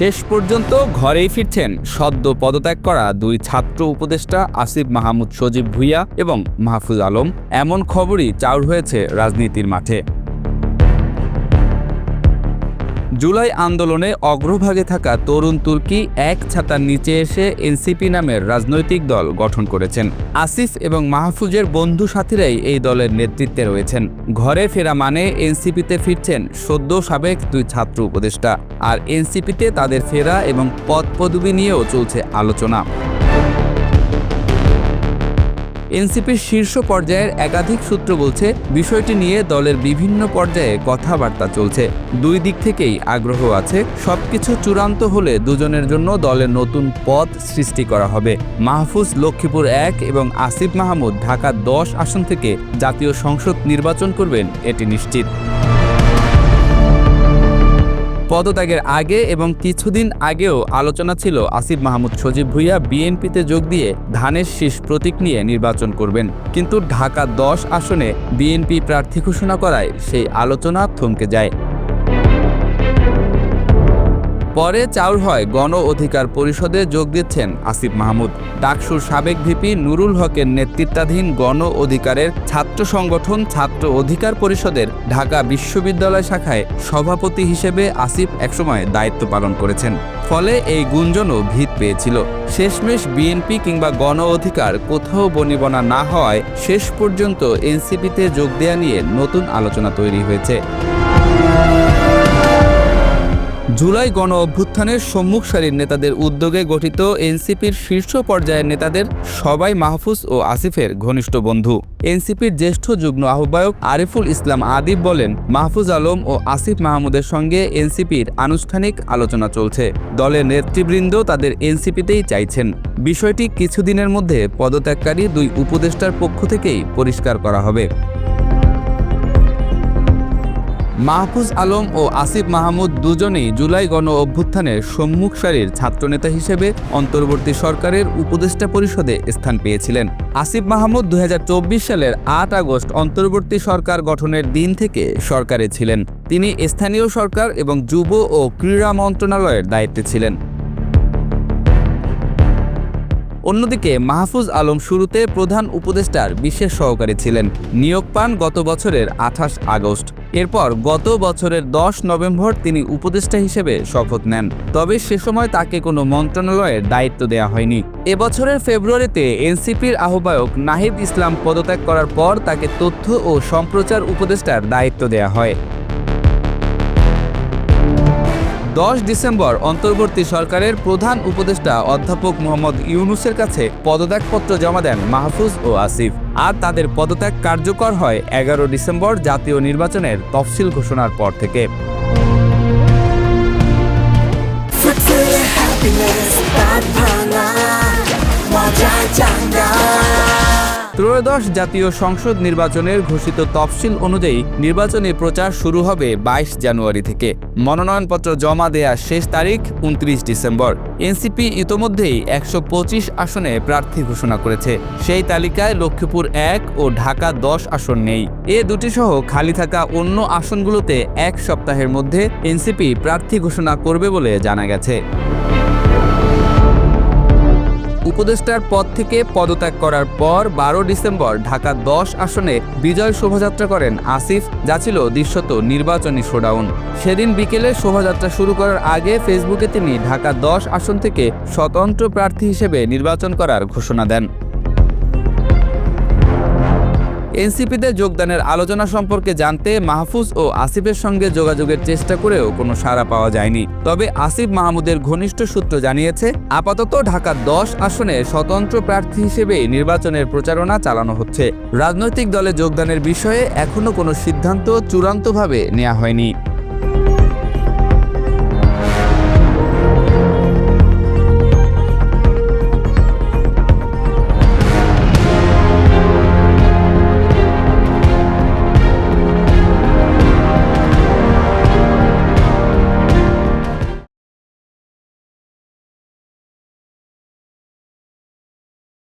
শেষ পর্যন্ত ঘরেই ফিরছেন সদ্য পদত্যাগ করা দুই ছাত্র উপদেষ্টা আসিফ মাহমুদ সজীব ভুঁইয়া এবং মাহফুজ আলম। এমন খবরই চাউর হয়েছে রাজনীতির মাঠে। জুলাই আন্দোলনে অগ্রভাগে থাকা তরুণ তুর্কি এক ছাতার নিচে এসে এনসিপি নামের রাজনৈতিক দল গঠন করেছেন। আসিফ এবং মাহফুজের বন্ধু সাথীরাই এই দলের নেতৃত্বে রয়েছেন। ঘরে ফেরা মানে এনসিপিতে ফিরছেন সদ্য সাবেক দুই ছাত্র উপদেষ্টা। আর এনসিপিতে তাদের ফেরা এবং পদপদবি নিয়েও চলছে আলোচনা। এনসিপির শীর্ষ পর্যায়ের একাধিক সূত্র বলছে, বিষয়টি নিয়ে দলের বিভিন্ন পর্যায়ে কথাবার্তা চলছে। দুই দিক থেকেই আগ্রহ আছে। সবকিছু চূড়ান্ত হলে দুজনের জন্য দলের নতুন পদ সৃষ্টি করা হবে। মাহফুজ লক্ষ্মীপুর 1 এবং আসিফ মাহমুদ ঢাকা 10 আসন থেকে জাতীয় সংসদ নির্বাচন করবেন, এটি নিশ্চিত। পদত্যাগের আগে এবং কিছুদিন আগেও আলোচনা ছিল আসিফ মাহমুদ সজীব ভুঁইয়া বিএনপিতে যোগ দিয়ে ধানের শীষ প্রতীক নিয়ে নির্বাচন করবেন। কিন্তু ঢাকা 10 আসনে বিএনপি প্রার্থী ঘোষণা করায় সেই আলোচনা থমকে যায়। পরে চাউর হয় গণ অধিকার পরিষদে যোগ দিচ্ছেন আসিফ মাহমুদ। ডাকসুর সাবেক ভিপি নুরুল হকের নেতৃত্বাধীন গণ অধিকারের ছাত্র সংগঠন ছাত্র অধিকার পরিষদের ঢাকা বিশ্ববিদ্যালয় শাখায় সভাপতি হিসেবে আসিফ একসময় দায়িত্ব পালন করেছেন। ফলে এই গুঞ্জনও ভিত পেয়েছিল। শেষমেশ বিএনপি কিংবা গণ অধিকার কোথাও বনিবনা না হওয়ায় শেষ পর্যন্ত এনসিপিতে যোগ দেয়া নিয়ে নতুন আলোচনা তৈরি হয়েছে। জুলাই গণ অভ্যুত্থানের সম্মুখ সারির নেতাদের উদ্যোগে গঠিত এনসিপির শীর্ষ পর্যায়ের নেতাদের সবাই মাহফুজ ও আসিফের ঘনিষ্ঠ বন্ধু। এনসিপির জ্যেষ্ঠ যুগ্ম আহ্বায়ক আরিফুল ইসলাম আদিব বলেন, মাহফুজ আলম ও আসিফ মাহমুদের সঙ্গে এনসিপির আনুষ্ঠানিক আলোচনা চলছে। দলের নেতৃবৃন্দ তাদের এনসিপিতেই চাইছেন। বিষয়টি কিছুদিনের মধ্যে পদত্যাগকারী দুই উপদেষ্টার পক্ষ থেকেই পরিষ্কার করা হবে। মাহফুজ আলম ও আসিফ মাহমুদ দুজনেই জুলাই গণ অভ্যুত্থানের সম্মুখ সারির ছাত্রনেতা হিসেবে অন্তর্বর্তী সরকারের উপদেষ্টা পরিষদে স্থান পেয়েছিলেন। আসিফ মাহমুদ 2024 সালের 8 আগস্ট অন্তর্বর্তী সরকার গঠনের দিন থেকে সরকারে ছিলেন। তিনি স্থানীয় সরকার এবং যুব ও ক্রীড়া মন্ত্রণালয়ের দায়িত্বে ছিলেন। অন্যদিকে মাহফুজ আলম শুরুতে প্রধান উপদেষ্টার বিশেষ সহকারী ছিলেন। নিয়োগ পান গত বছরের 28 আগস্ট। এরপর গত বছরের 10 নভেম্বর তিনি উপদেষ্টা হিসেবে শপথ নেন। তবে সে সময় তাকে কোনো মন্ত্রণালয়ের দায়িত্ব দেওয়া হয়নি। এবছরের ফেব্রুয়ারিতে এনসিপির আহ্বায়ক নাহিদ ইসলাম পদত্যাগ করার পর তাকে তথ্য ও সম্প্রচার উপদেষ্টার দায়িত্ব দেওয়া হয়। 10 ডিসেম্বর অন্তর্বর্তী সরকারের প্রধান উপদেষ্টা অধ্যাপক মোহাম্মদ ইউনূসের কাছে পদত্যাগপত্র জমা দেন মাহফুজ ও আসিফ। আর তাদের পদত্যাগ কার্যকর হয় 11 ডিসেম্বর জাতীয় নির্বাচনের তফসিল ঘোষণার পর থেকে। ত্রয়োদশ জাতীয় সংসদ নির্বাচনের ঘোষিত তফসিল অনুযায়ী নির্বাচনী প্রচার শুরু হবে 22 জানুয়ারি থেকে। মনোনয়নপত্র জমা দেওয়ার শেষ তারিখ 29 ডিসেম্বর। এনসিপি ইতোমধ্যেই 125 আসনে প্রার্থী ঘোষণা করেছে। সেই তালিকায় লক্ষ্মীপুর 1 ও ঢাকা 10 আসন নেই। এ দুটি সহ খালি থাকা অন্য আসনগুলোতে 1 সপ্তাহের মধ্যে এনসিপি প্রার্থী ঘোষণা করবে বলে জানা গেছে। উপদেষ্টার পদ থেকে পদত্যাগ করার পর 12 ডিসেম্বর ঢাকা 10 আসনে বিজয় শোভাযাত্রা করেন আসিফ, যা ছিল দৃশ্যত নির্বাচনী শোডাউন। সেদিন বিকেলে শোভাযাত্রা শুরু করার আগে ফেসবুকে তিনি ঢাকা 10 আসন থেকে স্বতন্ত্র প্রার্থী হিসেবে নির্বাচন করার ঘোষণা দেন। এনসিপিতে যোগদানের আলোচনা সম্পর্কে জানতে মাহফুজ ও আসিফের সঙ্গে যোগাযোগের চেষ্টা করেও কোনো সাড়া পাওয়া যায়নি। তবে আসিফ মাহমুদের ঘনিষ্ঠ সূত্র জানিয়েছে, আপাতত ঢাকা 10 আসনে স্বতন্ত্র প্রার্থী হিসেবেই নির্বাচনের প্রচারণা চালানো হচ্ছে। রাজনৈতিক দলে যোগদানের বিষয়ে এখনো কোনো সিদ্ধান্ত চূড়ান্তভাবে নেওয়া হয়নি।